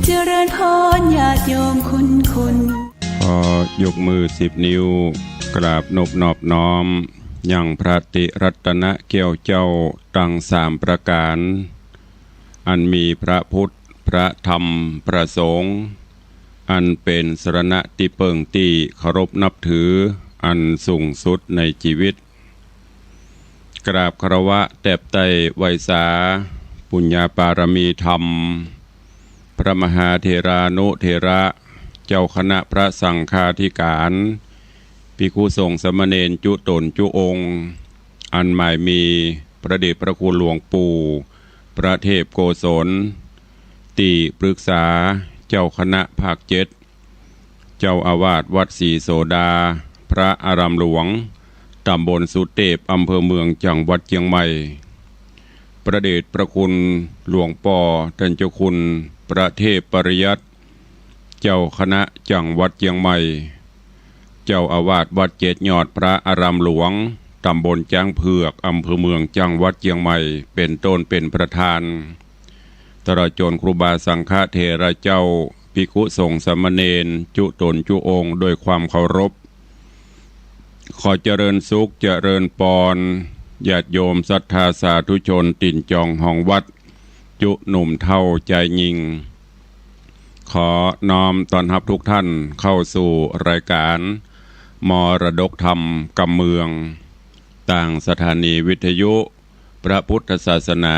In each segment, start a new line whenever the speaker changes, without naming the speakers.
เจริญพรญาติโยมคุณ
ขอยกมือ10 นิ้วกราบนบนอบน้อมยังพระติรัตนเกี่ยวเจ้าตั้ง3 ประการอันมีพระพุทธพระธรรมพระสงฆ์อันเป็นสรณะที่เปิงที่เคารพนับถืออันสูงสุดในชีวิตกราบคารวะแตบไตไวยสาปุญญาปารมีธรรมพระมหาเถรานุเถระเจ้าคณะพระสังฆาธิการภิกขุสงฆ์สามเณรจุตนจุองค์อันหมายมีพระเดชพระคุณหลวงปู่พระเทพโกศลติปรึกษาเจ้าคณะภาค7เจ้าอาวาสวัดศรีโสดาพระอารามหลวงตำบลสุเทพอำเภอเมืองจังหวัดเชียงใหม่พระเดชพระคุณหลวงป่อท่านเจ้าคุณพระเทพปริยัติเจ้าคณะจังหวัดเชียงใหม่เจ้าอาวาสวัด7 ยอดพระอารามหลวงตำบลจ้างเผือกอำเภอเมืองจังหวัดเชียงใหม่เป็นต้นเป็นประธานตลอดจนครูบาสังฆเถระเจ้าภิกขุสงฆ์สามเณรจุตนจุองค์โดยความเคารพขอเจริญสุขเจริญปรญาติโยมศรัทธาสาธุชนติ่นจองห้องวัดจุหนุ่มเท่าใจยิงขอน้อมต้อนรับทุกท่านเข้าสู่รายการมรดกธรรมกำเมืองต่างสถานีวิทยุพระพุทธศาสนา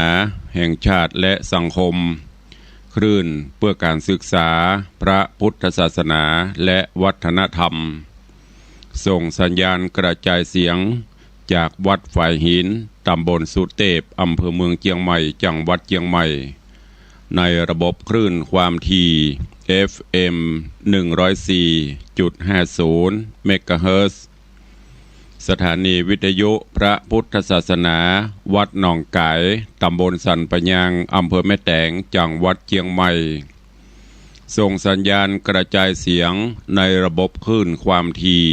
แห่งชาติและสังคมคลื่นเพื่อการศึกษาพระพุทธศาสนาและวัฒนธรรมส่งสัญญาณกระจายเสียงจากวัดฝ่ายหินตำบลสุเทพอำเภอเมืองเชียงใหม่จังหวัดเชียงใหม่ในระบบคลื่นความถี่ FM 104.50 เมกะเฮิรตซ์สถานีวิทยุพระพุทธศาสนาวัดหนองไก่ตำบลสันปะยางอำเภอแม่แตงจังหวัดเชียงใหม่ส่งสัญญาณกระจายเสียงในระบบคลื่นความถี่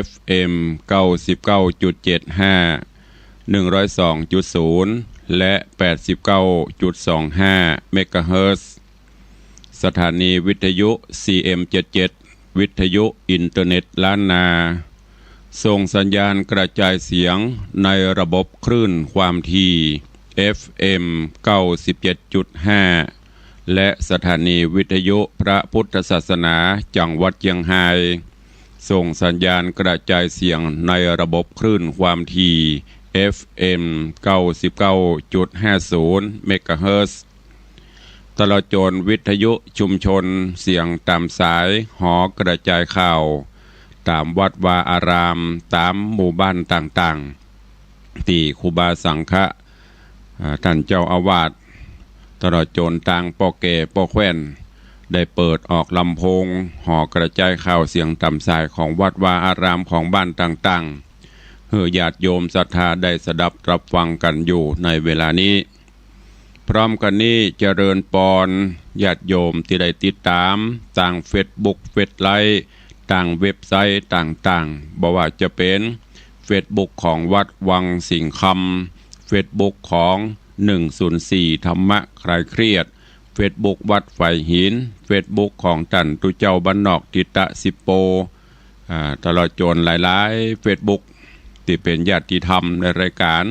FM 99.75 102.0 และ 89.25 เมกะเฮิรตซ์สถานีวิทยุ CM77 วิทยุอินเทอร์เน็ตล้านนาส่งสัญญาณกระจายเสียงในระบบคลื่นความถี่ FM 97.5 และสถานีวิทยุพระพุทธศาสนาจังหวัดเชียงรายส่งสัญญาณกระจายเสียงในระบบคลื่นความถี่ FM 99.50 เมกะเฮิรตซ์ตลอดจนวิทยุชุมชนเสียงตามสายหอกระจายข่าวตามวัดวาอารามตามหมู่บ้านต่างๆที่ครูบาสังฆะท่านเจ้าอาวาสตลอดจนต่างป่อแก่ป่อแคว้นได้เปิดออกลำโพงหอกระจายข่าวเสียงตามสายของวัดวาอารามของบ้านต่างๆเพื่อญาติโยมศรัทธาได้สดับรับฟังกันอยู่ในเวลานี้พร้อมกันนี้เจริญปรญาติโยมที่ได้ติดตามต่างเฟซบุ๊กเฟซไลน์ต่างเว็บไซต์ต่างๆบอกว่าจะเป็นเฟซบุ๊กของวัดวังสิงห์คำเฟซบุ๊กของ104ธรรมะคลายเครียดเฟซบุ๊กวัดไฟหินเฟซบุ๊กของตันตุเจ้าบ้านนอกทิตะสิโปตลอดจนหลายๆเฟซบุ๊กที่เป็นญาติธรรมในรายการ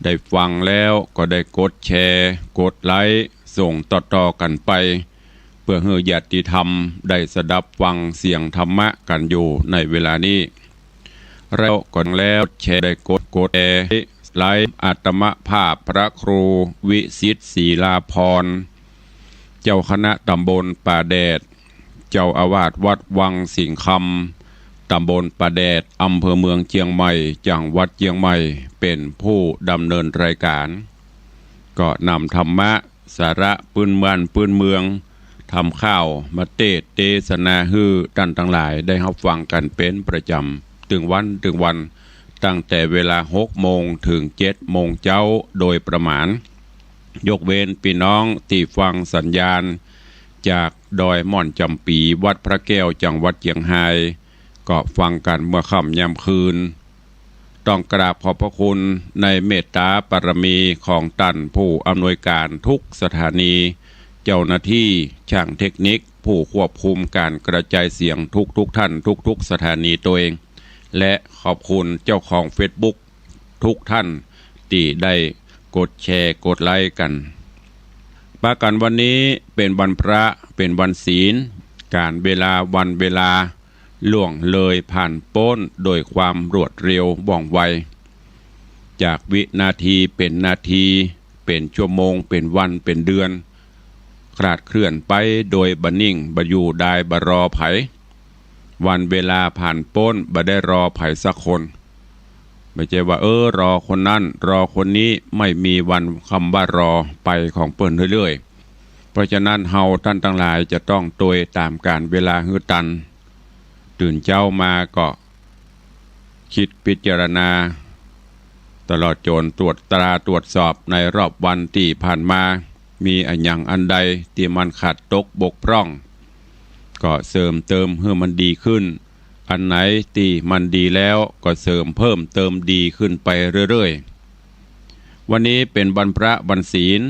ได้ฟังแล้วก็ได้กดแชร์กดไลค์ส่งต่อๆกันไปเพื่อให้ญาติธรรมได้สดับฟังเสียงธรรมะกันอยู่ในเวลานี้แล้วก่อนแล้วแชร์ได้กดแชร์ไลค์อาตมภาพพระครูวิสิทธิ์ศรีลาภรณ์เจ้าคณะตำบลป่าแดดเจ้าอาวาสวัดวังสิงห์คำตำบลป่าแดดอำเภอเมืองเชียงใหม่จังหวัดเชียงใหม่เป็นผู้ดำเนินรายการก็นำธรรมะสาระปืนเมืองทำข้าวมาเทศนาฮือท่านทั้งหลายได้รับฟังกันเป็นประจำถึงวันตั้งแต่เวลา6 โมงถึง7 โมงเช้าโดยประมาณยกเว้นพี่น้องที่ฟังสัญญาณจากดอยม่อนจำปีวัดพระแก้วจังหวัดเชียงรายก็ฟังกันเมื่อค่ำยามคืนต้องกราบขอบพระคุณในเมตตาบารมีของท่านผู้อำนวยการทุกสถานี เจ้าหน้าที่ช่างเทคนิคผู้ควบคุมการกระจายเสียงทุกท่านทุกสถานีตัวเองและขอบคุณเจ้าของ Facebook ทุกท่านที่ได้กดแชร์กดไลค์กันปากันวันนี้เป็นวันพระเป็นวันศีลการเวลาวันเวลาล่วงเลยผ่านพ้นโดยความรวดเร็วว่องไวจากวินาทีเป็นนาทีเป็นชั่วโมงเป็นวันเป็นเดือนคลาดเคลื่อนไปโดยบันิ่งบอยู่ได้บรอไผวันเวลาผ่านพ้นบ่ได้รอไผสักคนไม่ใช่ว่ารอคนนั้นรอคนนี้ไม่มีวันคำว่ารอไปของเปิ้นเรื่อยๆเพราะฉะนั้นเฮาท่านทั้งหลายจะต้องตวยตามการเวลาฮือตันตื่นเจ้ามาก็คิดพิจารณาตลอดจนตรวจตราตรวจสอบในรอบวันที่ผ่านมามีอันอย่างอันใดที่มันขาดตกบกพร่องก็เสริมเติมให้มันดีขึ้นอันไหนที่มันดีแล้วก็เสริมเพิ่มเติมดีขึ้นไปเรื่อยๆวันนี้เป็นวันพระวันศีล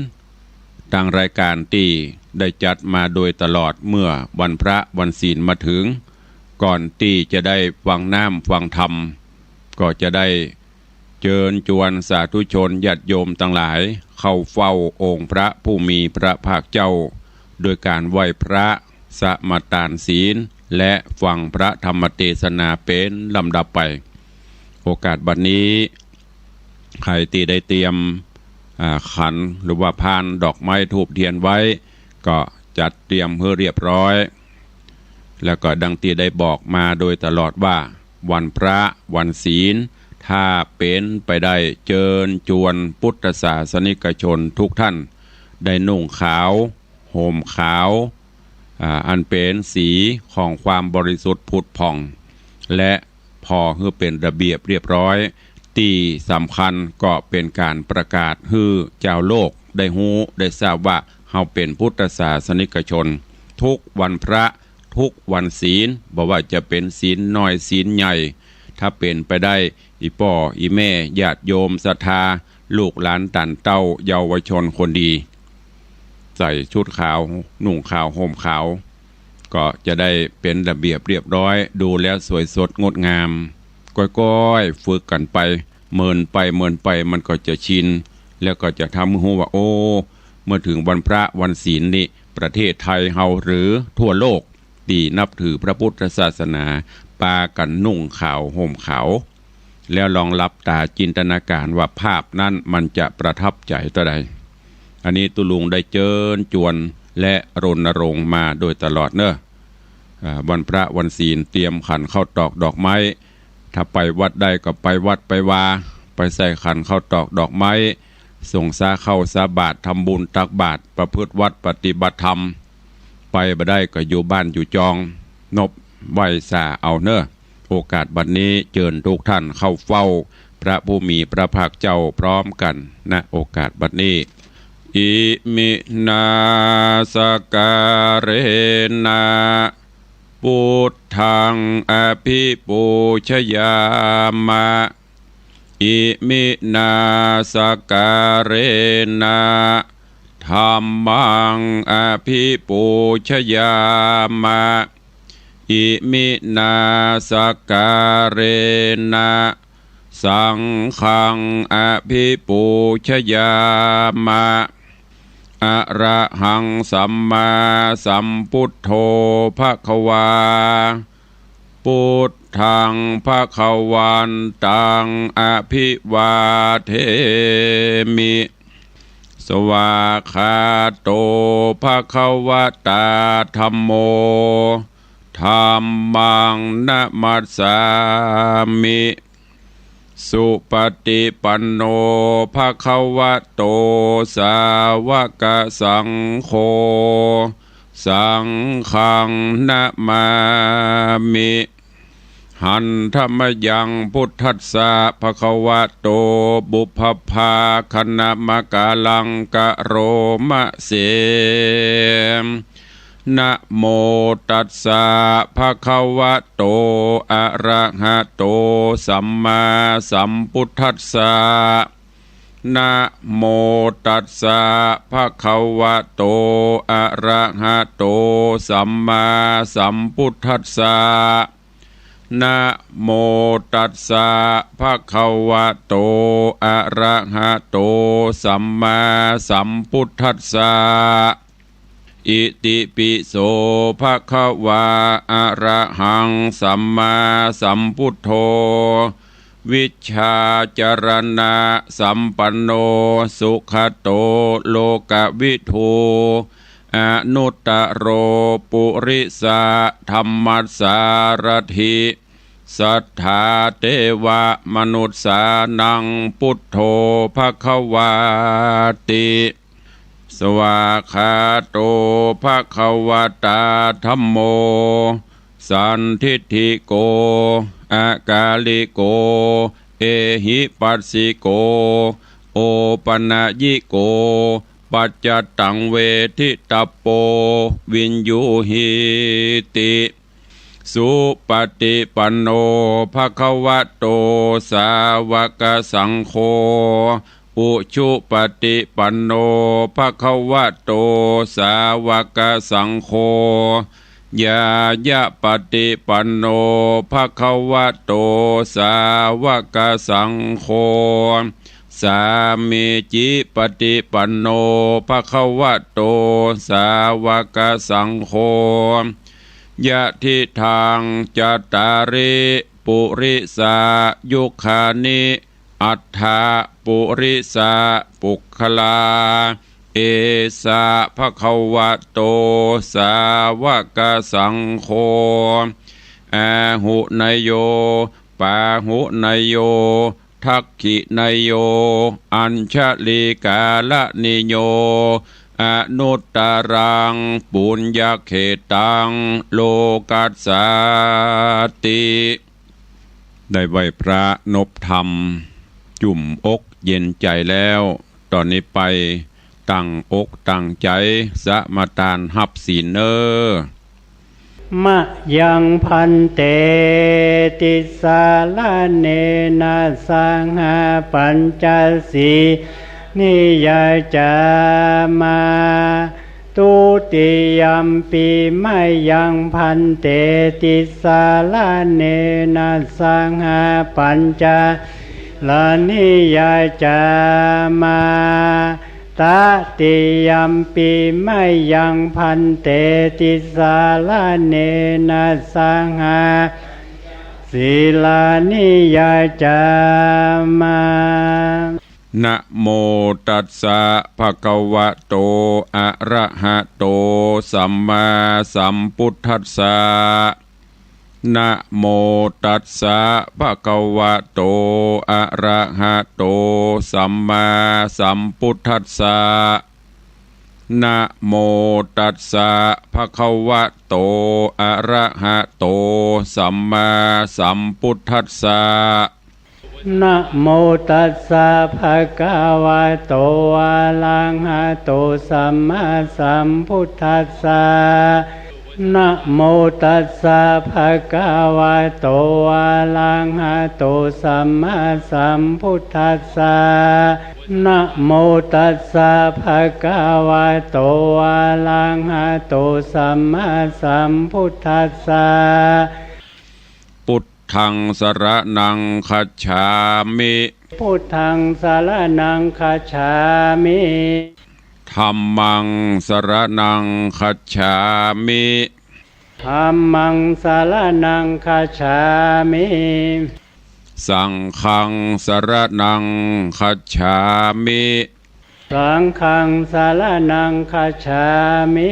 ทางรายการที่ได้จัดมาโดยตลอดเมื่อวันพระวันศีลมาถึงก่อนที่จะได้ฟังน้ำฟังธรรมก็จะได้เชิญชวนสาธุชนญาติโยมทั้งหลายเข้าเฝ้าองค์พระผู้มีพระภาคเจ้าโดยการไหว้พระสมาทานศีลและฟังพระธรรมเทศนาเป็นลำดับไปโอกาสบัดนี้ใครที่ได้เตรียมขันหรือว่าพานดอกไม้ธูปเทียนไว้ก็จัดเตรียมเพื่อเรียบร้อยแล้วก็ดังที่ได้บอกมาโดยตลอดว่าวันพระวันศีลถ้าเป็นไปได้เชิญชวนพุทธศาสนิกชนทุกท่านได้นุ่งขาวห่มขาวอันเป็นสีของความบริสุทธิ์ผุดผ่องและพอให้เป็นระเบียบเรียบร้อยที่สำคัญก็เป็นการประกาศให้เจ้าโลกได้ฮู้ได้ทราบว่าเฮาเป็นพุทธศาสนิกชนทุกวันพระทุกวันศีลบอกว่าจะเป็นศีลน้อยศีลใหญ่ถ้าเป็นไปได้อีป่ออีแม่ญาติโยมศรัทธาลูกหลานตันเต้าเยาวชนคนดีใส่ชุดขาวนุ่งขาวห่มขาวก็จะได้เป็นระเบียบเรียบร้อยดูแล้วสวยสดงดงามก้อยๆฝึกกันไปเมินไปมันก็จะชินแล้วก็จะทำให้รู้ว่าโอ้เมื่อถึงวันพระวันศีลนี่ประเทศไทยเฮาหรือทั่วโลกที่นับถือพระพุทธศาสนาปากันนุ่งขาวห่มขาวแล้วลองหลับตาจินตนาการว่าภาพนั้นมันจะประทับใจต่อใดอันนี้ตุลุงได้เชิญชวนและรณรงค์มาโดยตลอดเนอะวันพระวันศีลเตรียมขันข้าวตอกดอกไม้ถ้าไปวัดได้ก็ไปวัดไปวาไปใส่ขันข้าวตอกดอกไม้ส่งสาเข้าสาบาตรทำบุญตักบาตรประพฤติวัดปฏิบัติธรรมไปบ่ได้ก็อยู่บ้านอยู่จองนบไหวสาเอาเนอะโอกาสบัดนี้เชิญทุกท่านเข้าเฝ้าพระผู้มีพระภาคเจ้าพร้อมกันณโอกาสบัดนี้อิมินาสการเรนะพุทธังอภิปูชยามะอิมินาสการเรนะธัมมังอภิปูชยามะอิมินาสการเรนะสังฆังอภิปูชยามะอะระหังสัมมาสัมพุทโธภควาพุทธังภควันตังอภิวาเทมิสวากขาโตภควตาธัมโมธัมมังนะมัสสามิสุปฏิปันโนภควโตสาวกสังโฆสังฆังนะมามิหันธรรมยังพุทธัสสะภควโตบุพพาคณมกาลังกะโรมะเสนะโมตัสสะภะคะวะโตอะระหะโตสัมมาสัมพุทธัสสะ นะโมตัสสะภะคะวะโตอะระหะโตสัมมาสัมพุทธัสสะนะโมตัสสะภะคะวะโตอะระหะโตสัมมาสัมพุทธัสสะอิติปิโสภะคะวะอะระหังสัมมาสัมพุทโธวิชชาจรณะสัมปันโนสุขโตโลกวิทูอนุตตโรปุริสะธรรมัสสารถิสัทธาเทวมนุษย์สานังพุทโธภควาติสวากขาโตภควตาธัมโมสันทิฏฐิโกอากาลิโกเอหิปัสสิโกโอปนะยิโกปัจจตังเวทิตปโปวินยูหิติสุปฏิปันโนภควโตสาวกสังโฆอุชุปฏิปันโนภควโตสาวกสังโฆยายะปฏิปันโนภควโตสาวกสังโฆสามีจิปฏิปันโนภควโตสาวกสังโฆยะทิทางจัตตาริปุริสายุคานิอัฏฐาปุริสาปุคลาเอสะภควโตสาวกสังโฆอาหุนยโยปาหุนยโยทักขินยโยอัญชลีกาลนิโยอนุตตรังปุญญเขตังโลกัสสาติได้ไหวพระนบธรรมจุ่มอกเย็นใจแล้วตอนนี้ไปตั้งอกตั้งใจสมาทานหับศีล
มะยังพันเตติสาลาเนนะสังหาปัญจสีนิยจามาตุติยัมปีมะยังพันเตติสาลาเนนะสังหาปัญจลานิยจามาตติยัมปีมะยังพันเตติสาลาเนนะสังหาศีลานิยจามา
นะโมตัสสะภะคะวะโตอะระหะโตสัมมาสัมพุทธัสสะนะโมตัสสะภะคะวะโตอะระหะโตสัมมาสัมพุทธัสสะนะโมตัสสะภะคะวะโตอะระหะโตสัมมาสัมพุทธัสสะ
นะโมตัสสะภะคะวะโตอะระหะโตสัมมาสัมพุทธัสสะนะโมตัสสะภะคะวะโตอะระหะโตสัมมาสัมพุทธัสสะนะโมตัสสะภะคะวะโตอะระหะโตสัมมาสัมพุทธัสสะ
พุทธังสรณังคัจฉามิ
พุทธังสรณังคัจฉามิ
ธัมมังสรณังคัจฉามิ
ธัมมังสรณังคัจฉามิ
สังฆังสรณังคัจฉามิ
สังฆังสรณังคัจฉามิ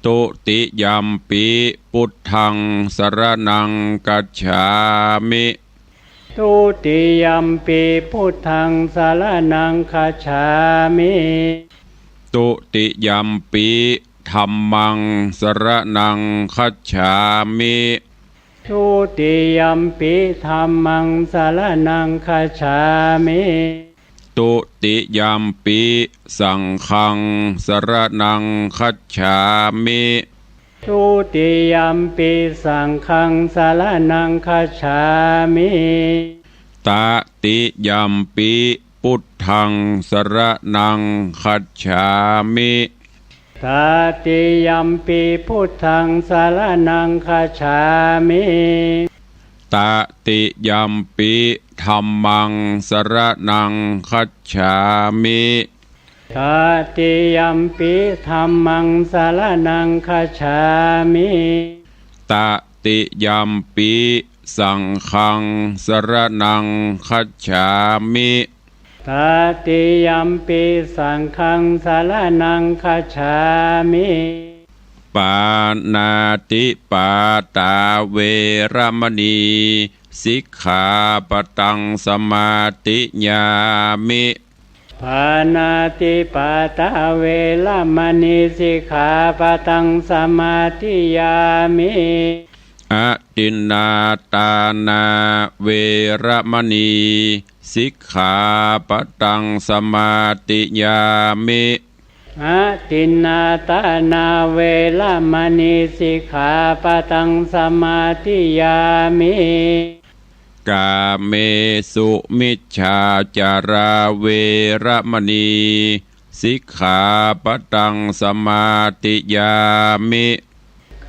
ตุติยัมปิพุทธังสรณังคัจฉามิ
ตุติยัมปิพุทธังสรณังคัจฉามิ
ตุติยัมปิธัมมังสรณังคัจฉามิ
ตุติยัมปิธัมมังสรณังคัจฉามิ
ตุติยัมปิสังฆังสรณังคัจฉามิ
ตุติยัมปิสังฆังสรณังคัจฉามิ
ตติยัมปิ พุทธังสรณังคัจฉามิ
ตติยัมปิพุทธังสารนังคัจฉามิ
ตติยัมปิธัมมังสรณังคัจฉามิ
ตติยัมปิธัมมังสารนังคัจฉามิ
ตติยัมปิสังฆังสรณังคัจฉามิ
ตติยัมปิสังฆังสารนังคัจฉามิ
ปานาติปาตาเวรมณีสิกขาปตังสมาติญามิ
ปานาติปาตาเวรมณีสิกขาปตังสมาธิยามิ
อตินนาตานาเวรมณีสิกขาปตังสมาติยามิ
อตินนาตานาเวรมณีสิกขาปตังสมาธิยามิ
กาเมสุมิจฉาจาราเวรมณีสิกขาปตังสมาติยามิ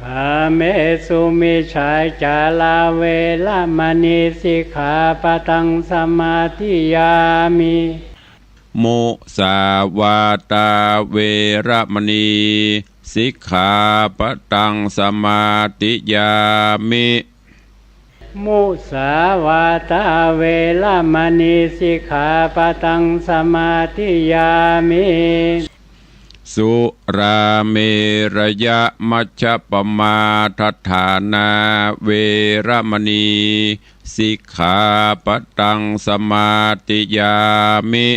กาเมสุมิจฉาจาราเวรมณีสิกขาปตังสมาธิยามิ
มุสาวาตาเวรมณีสิกขาปตังสมาติยามิ
มุสาวาตาเวรมณีสิกขาปตังสมาธิยามิ
สุราเมรยะมัชฌัปปมาทัฏฐานาเวรมณีสิกขาปตังสมาติยามิ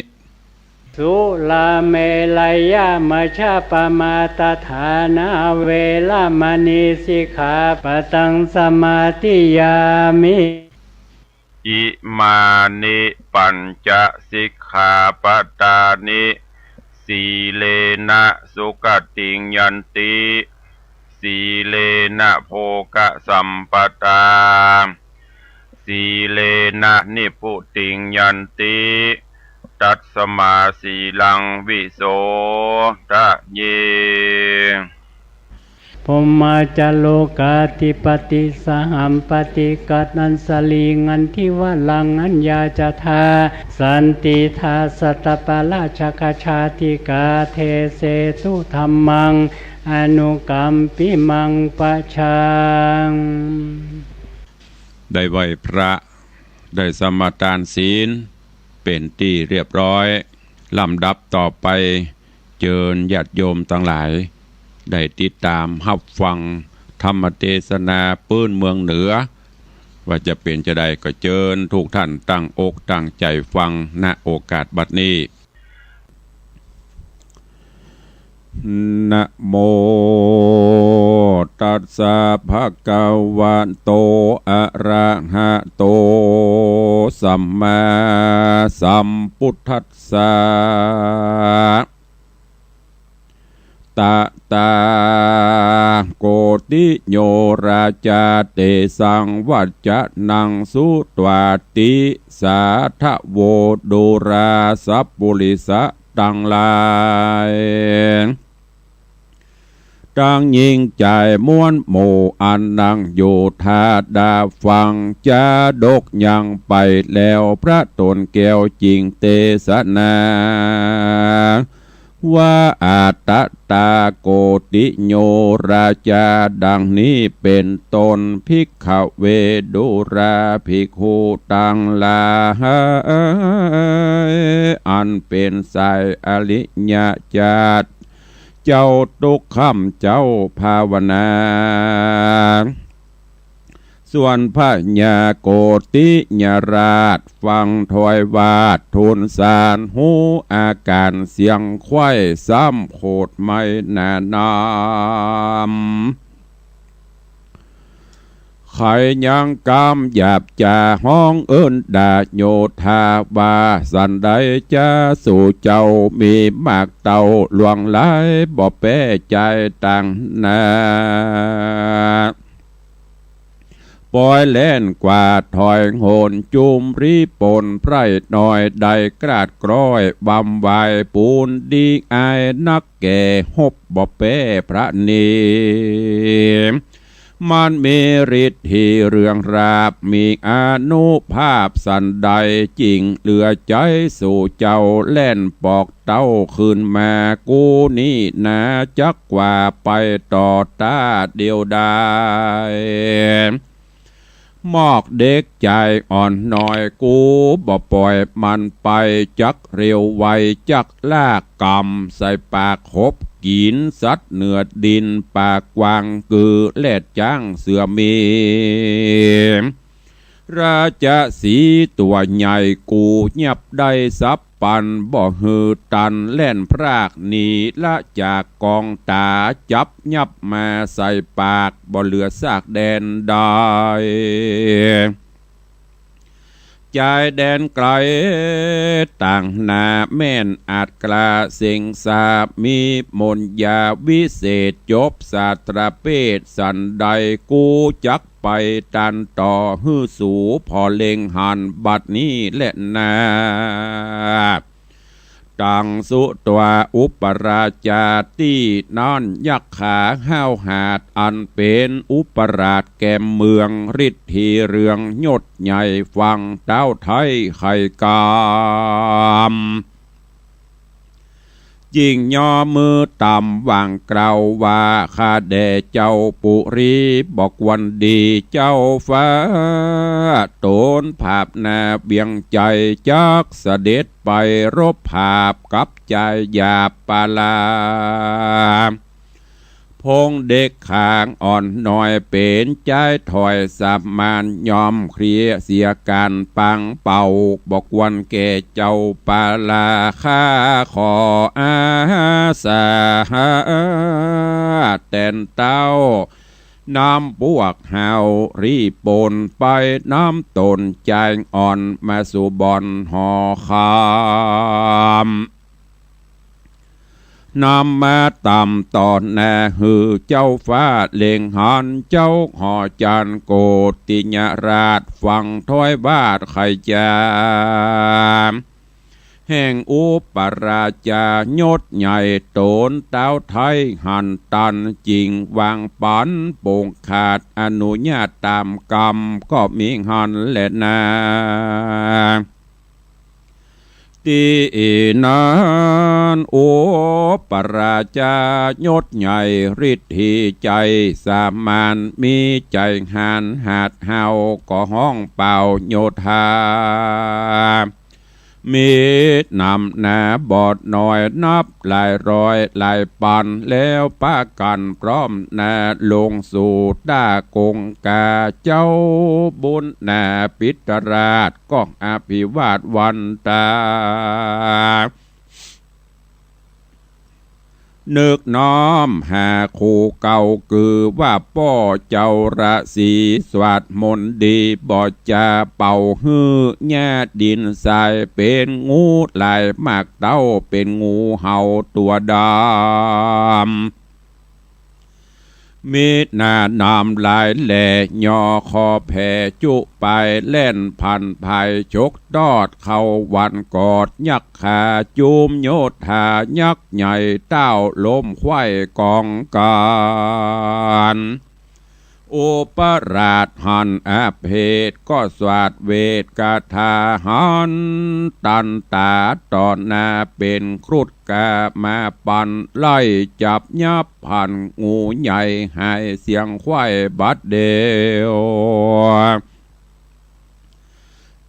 สุราเมรยะมัชฌัปปมาทัฏฐานาเวรมณีสิกขาปตังสมาธิยามิ
อิมานิปัญจสิกขาปตานิสีเลนะสุขติงยันติสีเลนะโภคสัมปตาสีเลนะนิพุติงยันติตัสสมาสีลังวิโสทะเย
พมาจโลกาธิปติสหัมปติกัตนันสลีงันทิวลังอัญญาจทาสันติทาสัตตปาราชกชาติกาเทเสตุธัมมังอนุกัมปิมังปะชัง
ได้ไหวพระได้สมาทานศีลเป็นที่เรียบร้อยลำดับต่อไปเชิญญาติโยมทั้งหลายได้ติดตามรับฟังธรรมเทศนาปื้นเมืองเหนือว่าจะเป็นจะได้ก็เชิญทุกท่านตั้งอกตั้งใจฟังณโอกาสบัดนี้นะโมตัสสะภะคะวะโตอะระหะโตสัมมาสัมพุทธัสสะตะตาโกติโยราชาเตสังวัจจะนังสุตวาติสาทะโวดุราสัพปุริสะตังลายตั้งยิ่งใจม้วนหมู่อันนังอยู่ทาดาฟังจะดกยังไปแล้วพระตนแก้วจริงเตสนาว่าอาตตาโกติโยราชาดังนี้เป็นตนภิกขเวดุราภิกขุตังลาอันเป็นสายอริยญาติเจ้าตุกคำเจ้าภาวนาส่วนพระญาโกติญราชฟังถวายวาดทูลสารหูอาการเสียงไข้ซ้ำโคดไม่แน่นามใครยังกำหยาบจ่าห้องเอิ้นด่าโยธาบาสันใดจะสู่เจ้ามีมากเต่าหลวงไหลบ่แป้ใจต่างนา ปอยแล่นกว่าถอยโหนจุมรีปนไพรหน่อยใดกราดกร้อยบำไวปูนดีอายนักแก่หบบ่เป้พระเนมมันมีฤทธิ์ที่เรื่องราบมีอนุภาพสันใดจริงเหลือใจสู่เจ้าแล่นปอกเต้าคืนมากูนี่นาจักกว่าไปต่อตาเดียวได้มอกเด็กใจอ่อนหน่อยกูบ่ปล่อยมันไปจักเร็วไวจักลากกำใส่ปากคบกินสัตว์เนื้อดินปากกวางกือแลดจ้างเสือมีราชสีตัวใหญ่กูเงียบได้ซับปันบ่หือตันแล่นพรากหนีละจากกองตาจับยับมาใส่ปากบ่เหลือซากแดนได้ใจแดนไกลต่างนาแม่นอาจกลาเสียงสาบมีมนยาวิเศษจบศาสตราเพศสันใดกูจักไปตันต่อฮื้อสูพอเล็งหันบัดนี้แหละนาตังสุตัวอุปราชาตีนอนยักขาห้าวหาดอันเป็นอุปราชแก่เมืองฤทธีเรืองยศใหญ่ฟังเต้าไทยไข่กามจิงย่อมือต่ำวางกล่าวว่าข้าแด่เจ้าปุรีบอกวันดีเจ้าฟ้าโตนภาพนาเบียงใจจักเสด็จไปรบภาพกับใจหยาบปาลาพงเด็กขางอ่อนหน่อยเป็นใจถอยสับมานยอมเคลียเสียการปังเป่าบอกวันแก่เจ้าปาลาข้าขออาสาแต่นเต้าน้ำพวกเฮารีปนไปน้ำตนใจอ่อนมาสู่บอนหอคามนำมาต่ำตอนแน่หือเจ้าฟ้าเล่งหันเจ้าหอจันโกติญราชฟังถ้อยบาทไขจามแห่งอุปราชายศใหญ่โตนเต้าไทยหันตันจริงวางปันโป่งขาดอนุญาตตามกรรมก็มีหันแหละนาตีนั้นโอปราชายศใหญ่ฤทธิใจสามานมีใจหันหาดเฮาก็ห้องเป่าโยธามีนำนาบอดหน่อยนับหลายร้อยหลายปันแล้วป้ากันพร้อมนาลงสู่ด้ากงกาเจ้าบุญนาปิตราชก็อภิวาทวันตานึกน้อมหาคู่เก่าคือว่าป้อเจ้าระสีสวัสดมนดีบอดจะเป่าฮื้อแง่ดินทรายเป็นงูลายมากเต้าเป็นงูเห่าตัวดำมีหน้านำลายแหล่ยอคอแผ่จุไปเล่นพันภายชกดอดเข้าวันกอดยักขาจุมโยธายักใหญ่เต้าล้มไข่กองการอุปราชหันอาเพศก็สวาดเวทกาถาหันตันตาตอนนาเป็นครุฑกามาปันไล่จับยับพันงูใหญ่ให้เสียงควายบัดเดียว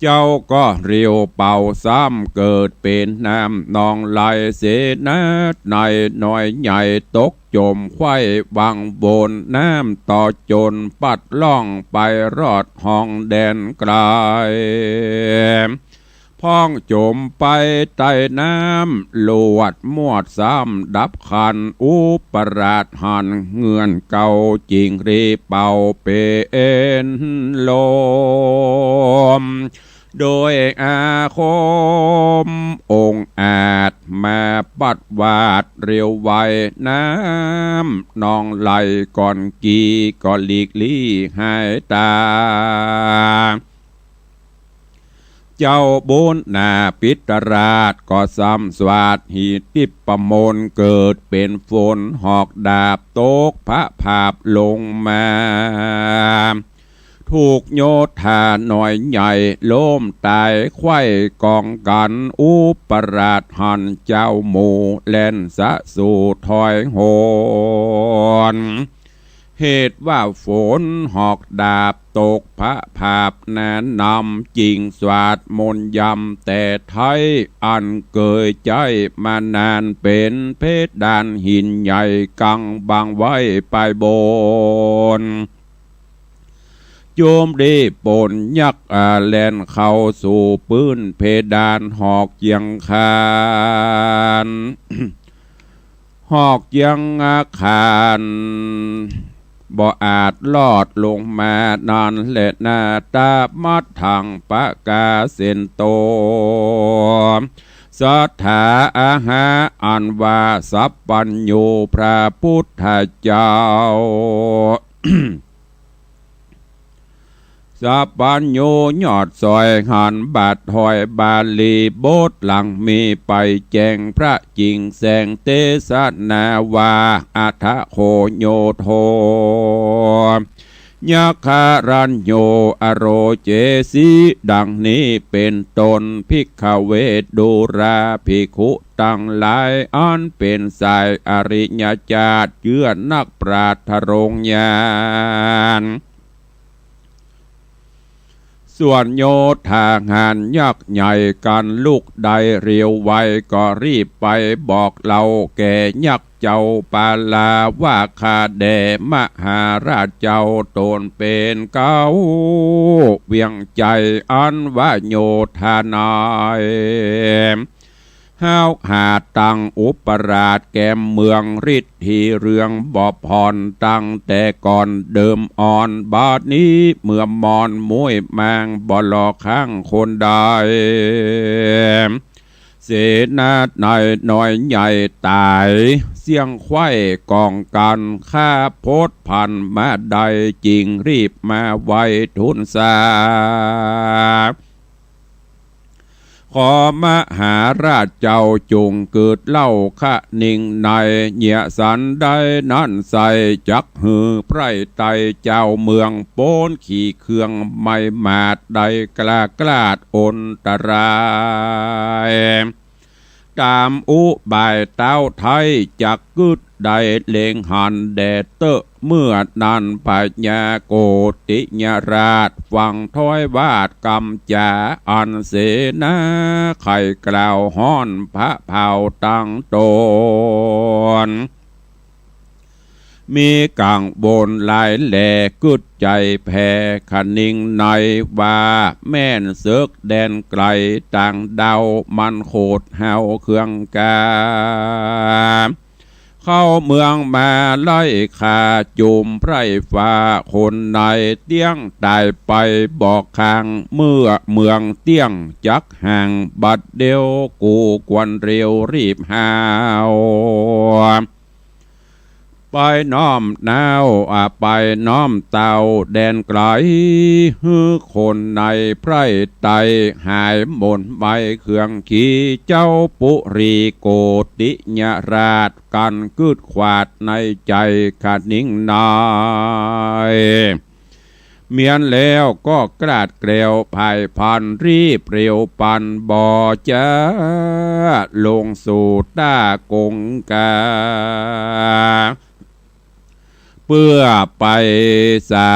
เจ้าก็เรียวเป่าซ้ำเกิดเป็นน้ำนองไหลเสนาในหน่อยใหญ่ตกจมไข่วังบนน้ำต่อจนปัดล่องไปรอดห้องแดนไกลพ้องจมไปใต้น้ำลวดมวดซ้ำดับคันอุปราชหันเงื่อนเก่าจิงรีเป่าเป็นลม โดยอาคมองค์อาจมาปัดวาดเรียวไวน้ำนองไหลก่อนกีก่อนหลีกลี่หายตาเจ้าบุญนาปิตราชก็ซ้ำสวัสดหีติปประมนเกิดเป็นฝนหอกดาบตกพระภาพลงมาถูกโยธาหน่อยใหญ่ล้มตายไข้กองกันอุปราชหันเจ้าหมู่เล่นสะสู่ถอยโหนเหตุว่าฝนหอกดาบตกพระภาพแนะนำจริงสวาดมนต์ยำแต่ไทยอันเกยใจมานานเป็นเพชรดานหินใหญ่กังบางไว้ไปบนโยมรีปนยักแลนเข้าสู่ปืนเพดานหอกยังคานหอกยังอาคารบ่อาจลอดลงมานานและหน้าตามัดทางปะกาเส้นโตสัทธาอาหาอันว่าสัพปัญโยพระพุทธเจ้า สัพพัญโยยอดซอยหันบาดหอยบาลีโบสหลังมีไปแจงพระจริงแสงเตสนาวาอัฏฐโคโยโทยะคารัญโยอโรเจสีดังนี้เป็นตนภิกขเวทดูราภิกขุตั้งหลายอันเป็นสายอริยญาติเยื่อนักปราชญ์รงญาณส่วนโยธางานยักษ์ใหญ่กันลูกใดเรียวไวก็รีบไปบอกเราแก่ยักษ์เจ้าปาลาว่าข้าแด่มหาราชเจ้าตนเป็นเก้าเวียงใจอันว่าโยธานายห้าวหาตังอุปราชแก้มเมืองฤทธีเรืองบอบพรตั้งแต่ก่อนเดิมอ่อนบาดนี้เมื่อมอนมวยแมงบ่หลอกข้างคนใดเสนาในน้อยใหญ่ตายเสียงไข้กองกันข้าโพธพันมาใดจริงรีบมาไว้ทุนสาขอมหาราชเจ้าจงเกิดเล่าขะนิ่งในเหยียสันได้นั่นใส่จักหือไพรไตเจ้าเมืองโป้นขี่เครื่องไม่มาดใดกล้ากลาดอนตรายตามอุบายเต้าไทยจักกึดใดเลงหันแดดเตอะเมื่อนันปัญญาโกติญราชฟังถ้อยวาดกำจาอันเสนาไข่กล่าวห้อนพระเผาตั้งตนมีกังบนลายแหลกึดใจแผ่ขนิ่งในว่าแม่นเสือกแดนไกลต่างดาวมันโคดเฮาเครื่องกาเข้าเมืองมาไล่ขาจุมไพรฟ้าคนในเตี้ยงตายไปบอกข้างเมื่อเมืองเตี้ยงจักห่างบัดเดียวกูกวนเร็วรีบหาวไปน้อมนาวไปน้อมเต่าแดนไกลฮือคนในไพรไตหายหม่นใบเครื่องขี่เจ้าปุรีโกติญราชกันกึดขวาดในใจขาดนิ่งนายเมียนแล้วก็กราดเกลียวภายพันรีบเร็วปันบ่อจะลงสู่ต้ากงกาเพื่อไปสา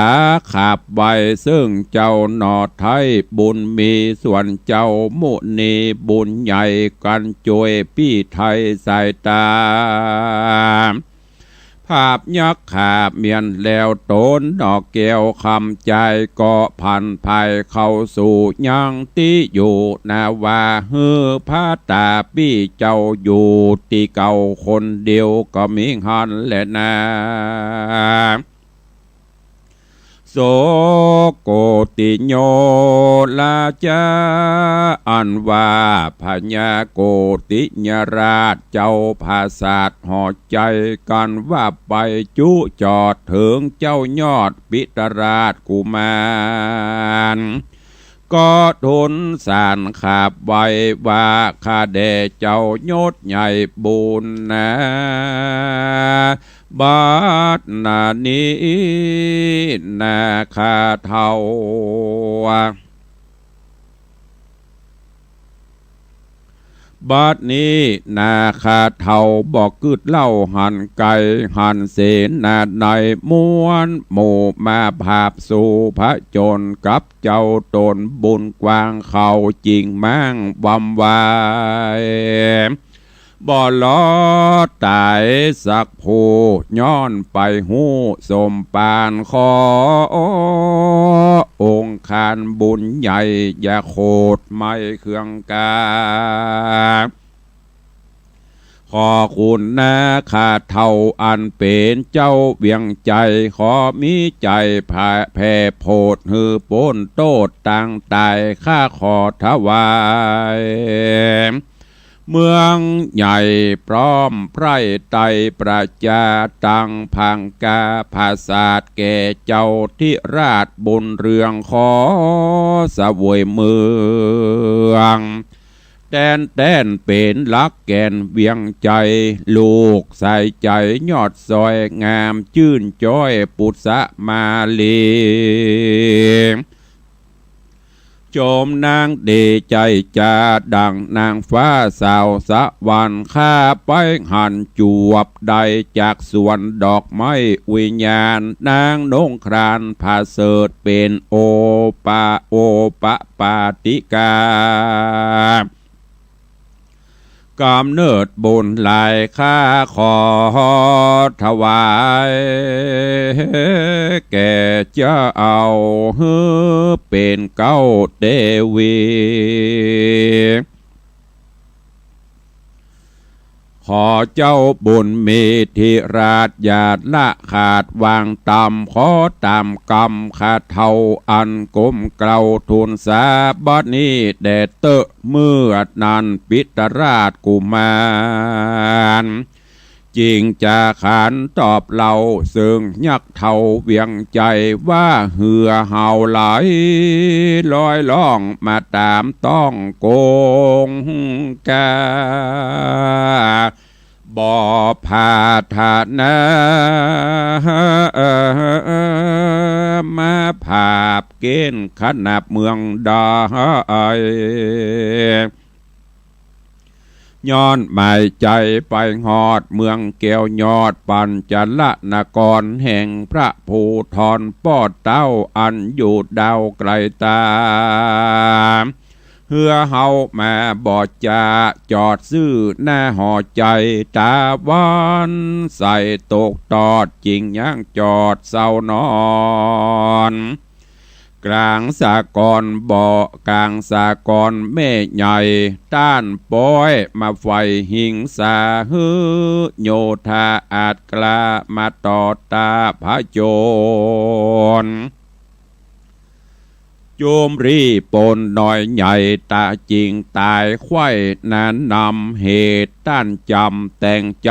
ขับใบซึ่งเจ้าหนอไทยบุญมีส่วนเจ้ามุนีบุญใหญ่กันจวยพี่ไทยสายตาภาพยักษ์ขาบเมียนแล้วโตนดอกแก้วคำใจก็พันภายเข้าสู่ยังตีอยู่นาว่าฮือพระตาพี่เจ้าอยู่ตีเก่าคนเดียวก็มีหันและนาโสโก ติโยลาจาอันว่าพญาโกติญราชเจ้าภาษาทหอใจกันว่าไปจุจอดถึงเจ้ายอดปิตราชกุมารก็ทุนสารขาบไว้ว่าข้าแด่เจ้ายศใหญ่บุญนะบาดนานี้นาคาเท่าบาดนี้นาคาเท่าบอกกึดเล่าหันไก่หันเสนาในม้วนหมู่มาภาพสู่พระจนกับเจ้าตนบุญกวางเขาจริงมั่งวำวายบ่ลอตายสักผู้ย้อนไปหูสมปานขอองค์คานบุญใหญ่อย่าโคดไม่เครื่องกาขอคุณนะข้าเท่าอันเป็นเจ้าเวียงใจขอมีใจแผ่โพดหือปนโตดต่างตายข้าขอถวายเมืองใหญ่พร้อมไพร่ไตประจาตังพังกาภาษาทแก่เจ้าที่ราชบุญเรืองขอสวยเมืองแดนเป็นลักแก่นเวียงใจลูกใส่ใจยอดซอยงามชื่นจ้อยปุษะมาลีโจมนางเดใจจาดังนางฟ้าสาวสะวันข้าไปหันจวบใดจากสวนดอกไม้วิญญาณนางนงครานผาเสดเป็นโอปะปาติกากำเนิดบุญหลายข้าขอถวายแก่เจ้าเอาเป็นเก้าเดวีขอเจ้าบุญมีธิราชญาติละขาดวางตำขอตามกรรมข้าเท่าอันก้มเกลาทูลสาบัดนี้แด่เตอะเมื่อนั้นปิตราชกุมารจริงจะขานตอบเราซึ่งยักเท่าเวียงใจว่าเหือเห่าไหลลอยล่องมาตามต้องโกงกาบ่พาทานะมาภาพเกณฑ์ขนาบเมืองดอยย้อนหมายใจไปหอดเมืองแก้วยอดปัญจละนครแห่งพระภูธรป้อเต้าอันอยู่ดาวไกลตาเฮือเฮามาบอดจาจอดซื้อหน้าหอใจตาวันใส่ตกตอดจริงย่างจอดเศร้านอนกลางสากรบ่อกลางสากรแม่ใหญ่ต้านป้อยมาไฟหิงสาฮือโยธาอาจกล้ามาต่อตาพระโจรโจมรีปนหน่อยใหญ่ตาจริงตายไข้นั้นนำเหตุต้านจำแต่งใจ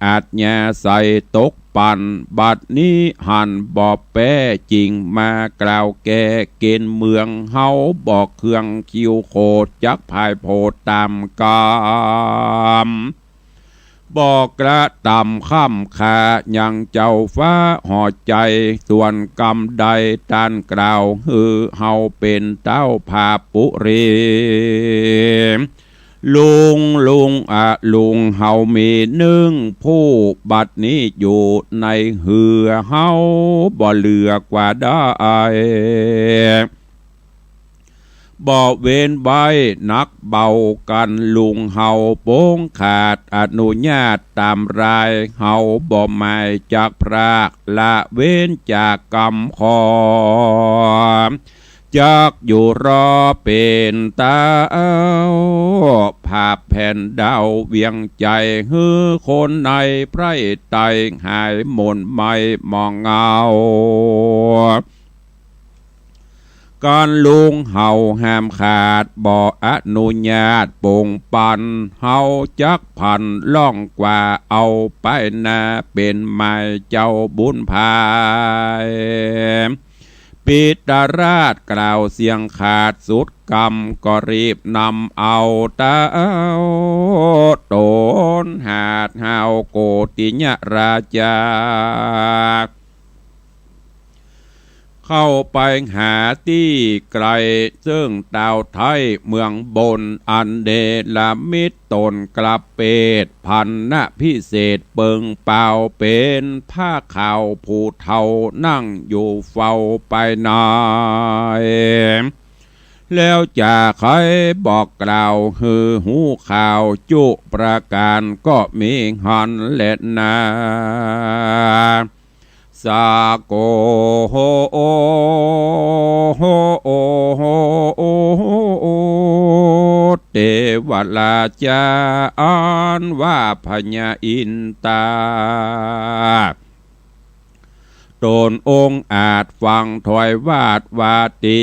อาจแย่ใส่ตกปันบัดนี้หันบอกแป้จริงมากล่าวแก่เกณฑ์เมืองเฮาบอกเครื่องคิวโคดจักภายโพดตามกามบอกกระตำค่ำคายังเจ้าฟ้าหอใจส่วนกรรมใดตันกล่าวฮือเฮาเป็นเต้าภาปุรีลุงเฮามีนึ่งผู้บัดนี้อยู่ในเหือเฮาบ่เหลือกว่าได้บ่เว้นใบนักเบากันลุงเฮาโป้งขาดอนุญาตตามรายเฮาบ่หมายจากพรากละเว้นจากกรรมขอจักอยู่รอเป็นตาภาพแผ่นดาวเวียงใจฮือคนในไพร่ไตหายมนไม่มองเงา ก่อนลุงเฮาห้ามขาดบ่อนุญาตปงปันเฮาจักพันล่องกว่าเอาไปนาเป็นไม้เจ้าบุญภายปิตาราชกล่าวเสียงขาดสุดกรรมก็รีบนำเอาตาโตนหาดหาวโกติญราชาเข้าไปหาที่ไกลซึ่งดาวไทยเมืองบนอันเดลมิตรตนกลับเปดพันนะพิเศษเปิงเป่าเป็นผ้าขาวผู้เทานั่งอยู่เฝ้าไปนายแล้วจะใครบอกกล่าวฮือหูข่าวจุประการก็มีหันเล็ดนาสาโกโฮโอโฮโอโฮโอเทวราชาอันว่าพญาอินตาตนองค์อาจฟังถอยวาดวาตี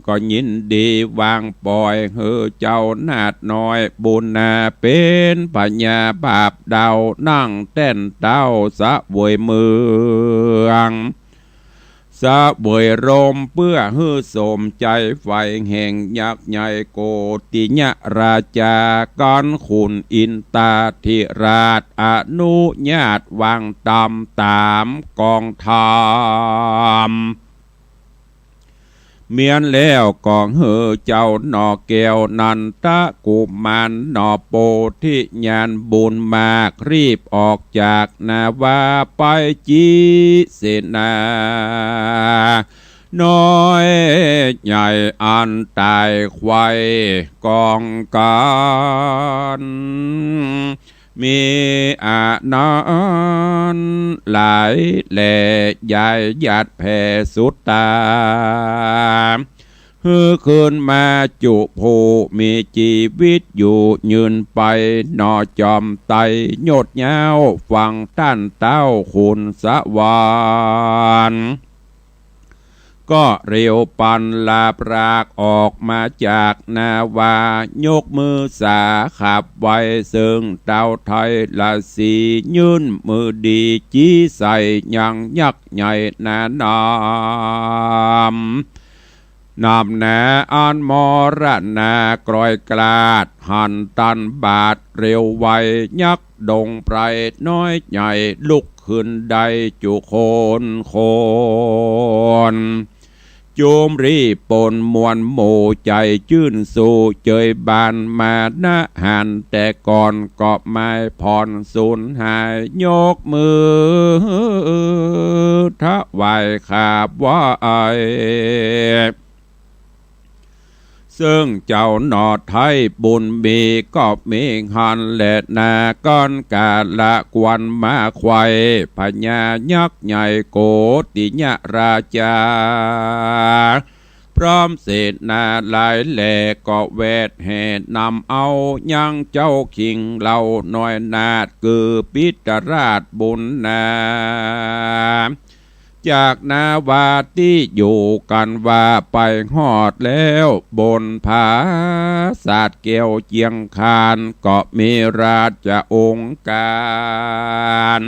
ก็ยินดีวางปล่อยเฮอเจ้านาดน้อยบุญนาเป็นปัญญาบาปดาวนั่งเต้นเต้าสะบวยเมืองสะบวยรมเพื่อฮือสมใจไฟแห่งยักษ์ใหญ่โกติญราชากันขุนอินตาธิราชอนุญาตวางตามกองธรรมเมียนแล้วกองเฮอเจ้าหนอแก้วนันตะกุมารหนอโปธิญาณบุญมากรีบออกจากนาวาไปจีเสนาน้อยใหญ่อันตายควายกองกันมีอานันหลายแหล่ใหญ่หยัดแผ่สุดตาฮือคืนมาจุผู้มีชีวิตอยู่ยืนไปนอจอมไตโยดเย้าฟังท่านเต้าคุณสวรรค์ก็เร็วปันลาปรากออกมาจากนาวายกมือสาขับไว้ซึ่งเต้าไทยละสียื่นมือดีจี้ใส่ยังยักษ์ใหญ่นานนำแหนอันมรณากรอยกลาดหันตันบาดเร็วไวยักษ์ดงไพรน้อยใหญ่ลุกขึ้นได้จุโคนโจมรีปนมวลหมู่ใจชื่นสู่เจยบานมานะหันแต่ก่อนก็ไม่ผ่อนสูญหายยกมือทะไหวขาบว่าซึ่งเจ้าหนอไทยบุญมีก็มีหันแหละนาก้อนกาละกวนมาควายพญายักษ์ใหญ่โกติญราชาพร้อมเศษนาหลายแหล่ก็แวดแห่นำเอายังเจ้าคิงเหล่าน้อยนาดคือปิตราชบุญนาจากนาวาที่อยู่กันว่าไปหอดแล้วบนผาศาสตร์เกี่ยวเจียงคานก็มีราชองค์การ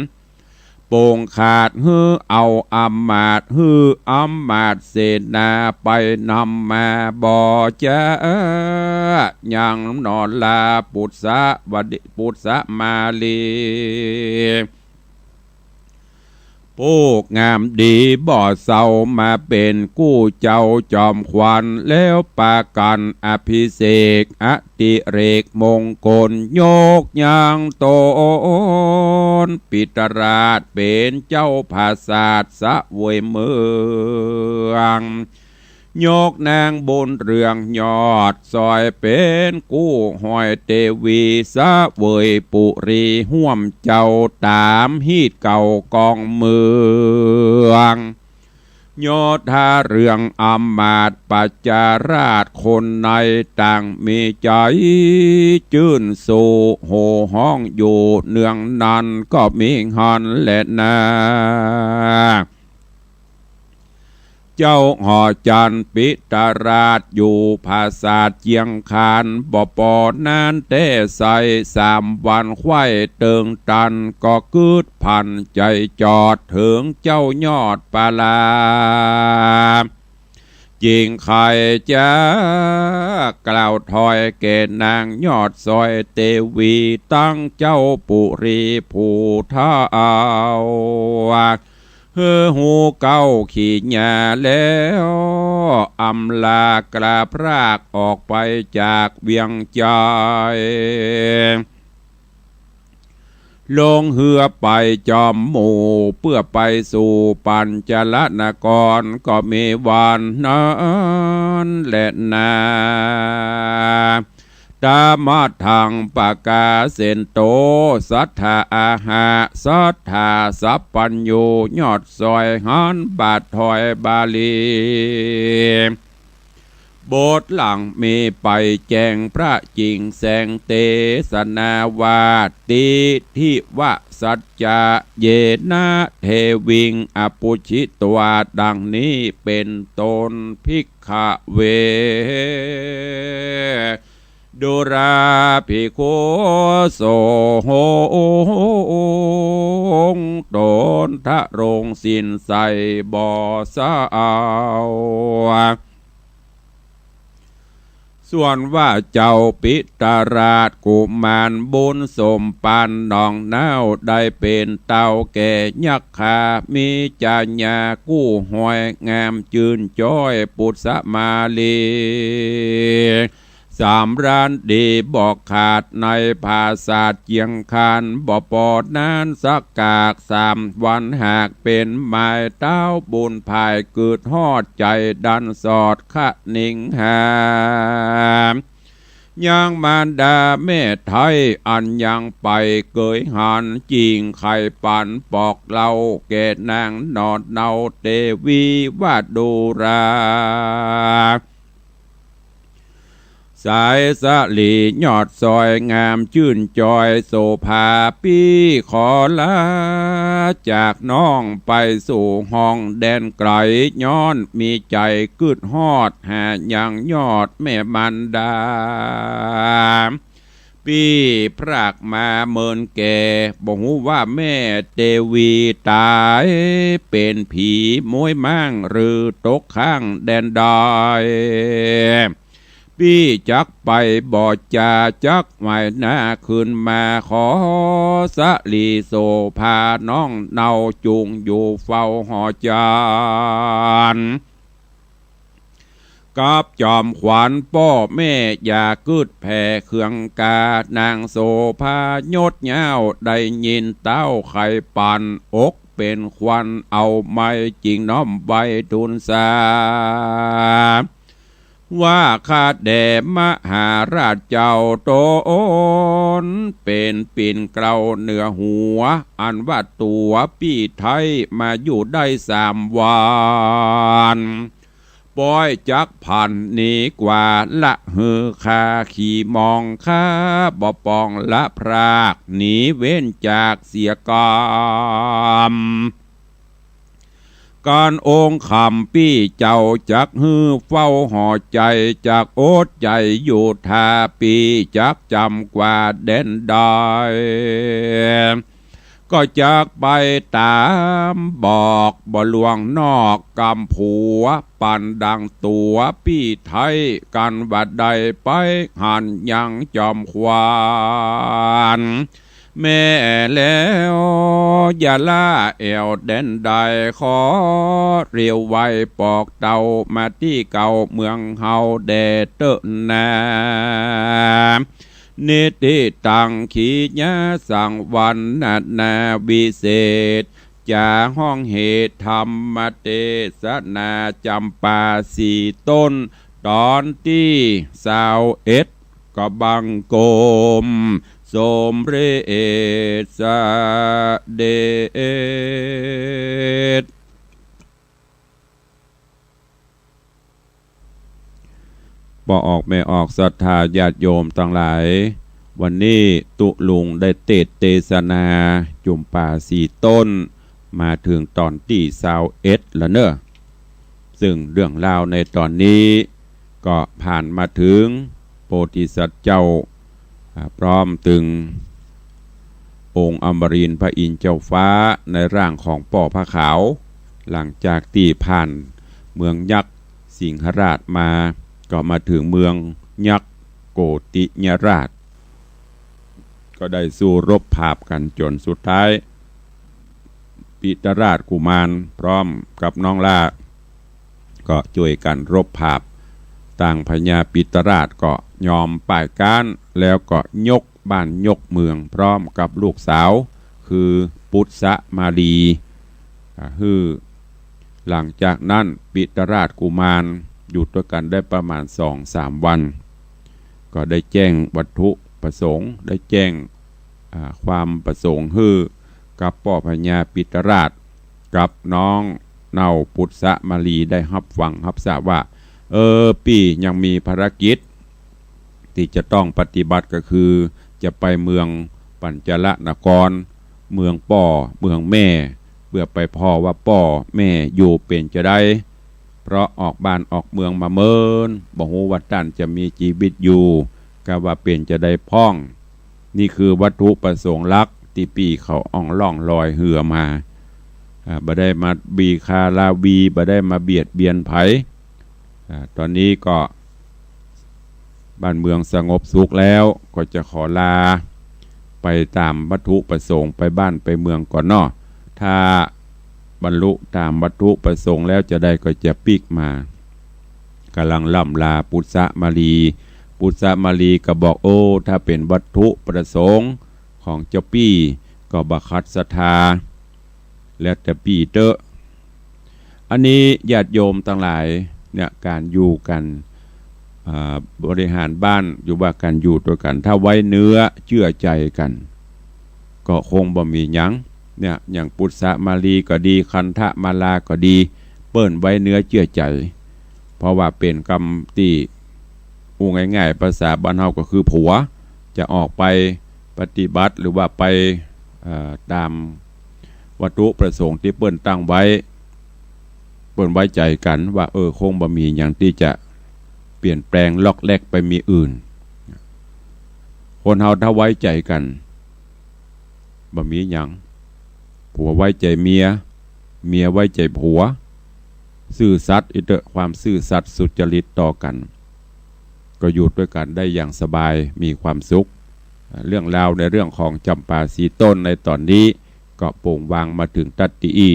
โป่งขาดฮือเอาอำมาตย์ฮืออำมาตย์เสนาไปนำมาบ่จะยังนอนลาปุษะวดิปุษะมาลีผู้งามดีบ่เศร้ามาเป็นกู้เจ้าจอมขวัญแล้วปากันอภิเษกอติเรกมงคลโยกยางโตนปิตราชเป็นเจ้าภาษาสะเวยเมืองโยกนางบนเรืองยอดซอยเป็นกู้หอยเตวีสะเวยปุรีห่วมเจ้าตามฮีดเก่ากองเมืองโยธาเรืองอำมาตย์ปัจจาราชคนในต่างมีใจจื่นสู่โหห้องอยู่เนืองนั้นก็มีหันและนา เจ้าหอจันปิตาราชอยู่ภาษาเจียงคานบ่ปอนานเต้ใส่3 วันไข้เติงตันก็คืดพันใจจอดถึงเจ้ายอดปาลาจิงไข่จ้ากล่าวถอยเกนางยอดซอยเตวีตั้งเจ้าปุรีผู้ท้าเอาหูเก้าขี่หญ้าแล้วอำลากราบรากออกไปจากเวียงใจลงเหือไปจอมหมู่เพื่อไปสู่ปัญจลนครก็มีวันนั้นแหละนาตามาทางปากกาเสนโตสัทธาอาหาสัทธาสัพปัญโยยอดซอยหันบาทถอยบาลีโบสถ์หลังมีไปแจงพระจริงแสงเตสนาวาติทิวะสัจจะเยนะเทวิงอปุชิตวาดังนี้เป็นตนภิกขเวดุราภิกขุโสโหงตนทะรงสินใส่บ่อสาวส่วนว่าเจ้าปิตาราชกุมารบุญสมปานนองเน่าได้เป็นเต่าแก่ยักษ์ขามีจาญากู้หอยงามจืนจ้อยปุตสมาลี3 ร้านดีบอกขาดในภาษาเจียงคานบ่ปอดนานสักกาก3 วันหากเป็นหมายเต้าบุญภายเกิดฮอดใจดันสอดขะนิ่งหามยังมารดาแม่ไทยอันยังไปเกยหันจริงไข่ปันปอกเล่าแก่นางนอดเนาเตวีวาดูราสายสะลียอดซอยงามชื่นจอยโสภาปีขอลาจากน้องไปสู่ห้องแดนไกลย้อนมีใจกึดฮอดหายังยอดแม่มันดาปีพรากมาเมินแก่บอกหูว่าแม่เตวีตายเป็นผีมวยมั่งหรือตกข้างแดนดอยพี่จักไปบอดจาจักไม่น่าขึ้นมาขอสะลีโสพาน้องเนาจุงอยู่เฝ้าหอจานกับจอมขวัญป้อแม่อย่ากึดแผ่เครื่องกานางโสภายดเย้าได้ยินเต้าไข่ปันอกเป็นควันเอาไม่จริงน้อมใบทุนสาว่าข้าแด่มหาราชเจ้าตนเป็นปิ่นเกลาเหนือหัวอันว่าตัวพี่ไทยมาอยู่ได้3 วันปล่อยจักพันนี้กว่าละหือคาขี่มองข้าบ่ปองละพรากหนีเว้นจากเสียกรรมการองค์คำปี้เจ้าจักฮือเฝ้าห่อใจจากโอดใจอยู่ทาปีจักจำกว่าเด่นได้ก็จากไปตามบอกบ่ลวงนอกกำผัวปันดังตัวพี่ไทยกันบัดใดไปหันยังจอมควานแม่แล้วอย่าล่าแอวแดนใดขอเรียวไว้ปอกเต่ามาที่เก่าเมืองเฮาแดเตอนานิติตังขีญาสังวันนาวิเศษจาห้องเหตุธรรมเทศนาจำปา4 ต้นตอนที่21ก็บังโกมสมเรศเดชบ่ออกไม่ออกศรัทธาญาติโยมทั้งหลายวันนี้ตุลุงได้เทศนาจุมป่า4 ต้นมาถึงตอนที่21แล้วเนอะ ซึ่งเรื่องราวในตอนนี้ก็ผ่านมาถึงโพธิสัตว์เจ้าพร้อมถึงองค์อมรินทร์พระอินทร์เจ้าฟ้าในร่างของป่อพระขาวหลังจากที่ผ่านเมืองยักษ์สิงหราชมาก็มาถึงเมืองยักษ์โกติยราชก็ได้สู้รบภาพกันจนสุดท้ายปิตราชกุมารพร้อมกับน้องล่าก็ช่วยกันรบภาพต่างพญาปิตราชก็ยอมป่ายก้านแล้วก็ยกบ้านยกเมืองพร้อมกับลูกสาวคือปุษะมาลีหลังจากนั้นปิตราชกุมารอยู่ด้วยกันได้ประมาณ 2-3 วันก็ได้แจ้งวัตถุประสงค์ได้แจ้งความประสงค์กับป่อพญาปิตราชกับน้องเนาปุษะมาลีได้รับฟังรับทราบว่าปี่ยังมีภารกิจที่จะต้องปฏิบัติก็คือจะไปเมืองปัญจละนครเมืองป่อเมืองแม่เพื่อไปพ่อว่าป่อแม่อยู่เป็นจะได้เพราะออกบ้านออกเมืองมาเมินบอกว่าท่านจะมีชีวิตอยู่ก็ว่าเป็นจะได้พ้องนี่คือวัตถุประสงค์หลักที่ปี่เขาอ่องล่องลอยเหือมาบ่ได้มาบีคาลาวีบ่ได้มาเบียดเบียนไผตอนนี้ก็บ้านเมืองสงบสุขแล้วก็จะขอลาไปตามวัตถุประสงค์ไปบ้านไปเมืองก่อนเนาะถ้าบรรลุตามวัตถุประสงค์แล้วจะได้ก็จะปิกมากำลังล่ำลาปุษะมาลีปุษะมาลีก็บอกถ้าเป็นวัตถุประสงค์ของเจ้าปี้ก็บัคัดศรัทธาและแต่ปี้เตอะอันนี้ญาติโยมทั้งหลายเนี่ยการอยู่กันบริหารบ้านอยู่ว่าการอยู่ด้วยกันถ้าไว้เนื้อเชื่อใจกันก็คงบ่มีหยังเนี่ยอย่างปุษะมาลีก็ดีคันธะมาลาก็ดีเปิ้นไว้เนื้อเชื่อใจเพราะว่าเป็นกรรมที่ง่ายๆภาษาบ้านเฮาก็คือผัวจะออกไปปฏิบัติหรือว่าไปตามวัตถุประสงค์ที่เปิ้นตั้งไว้เปิ้นไว้ใจกันว่าคงบ่มีอย่างที่จะเปลี่ยนแปลงล็อกแลกไปมีอื่นคนเฮาถ้าไว้ใจกันบ่มีหยังผัวไว้ใจเมียเมียไว้ใจผัวซื่อสัตย์ความซื่อสัตย์สุจริตต่อกันก็อยู่ด้วยกันได้อย่างสบายมีความสุขเรื่องราวในเรื่องของจำปาสีต้นในตอนนี้ก็โป่งวางมาถึงตัดตี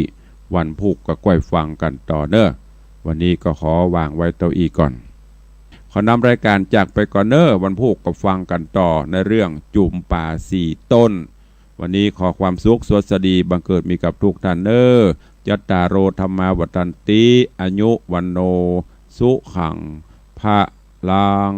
วันพุกก็ก้อยฟังกันต่อเนอะวันนี้ก็ขอวางไว้เต้าอีก่อนขอนำรายการจากไปก่อนเนอะวันพุกก็ฟังกันต่อในเรื่องจุมป่าสีต้นวันนี้ขอความสุขสวัสดีบังเกิดมีกับทุกท่านเนอะยัตตาโรธรรมาวัฏันติอายุวันโนสุขังพระลัง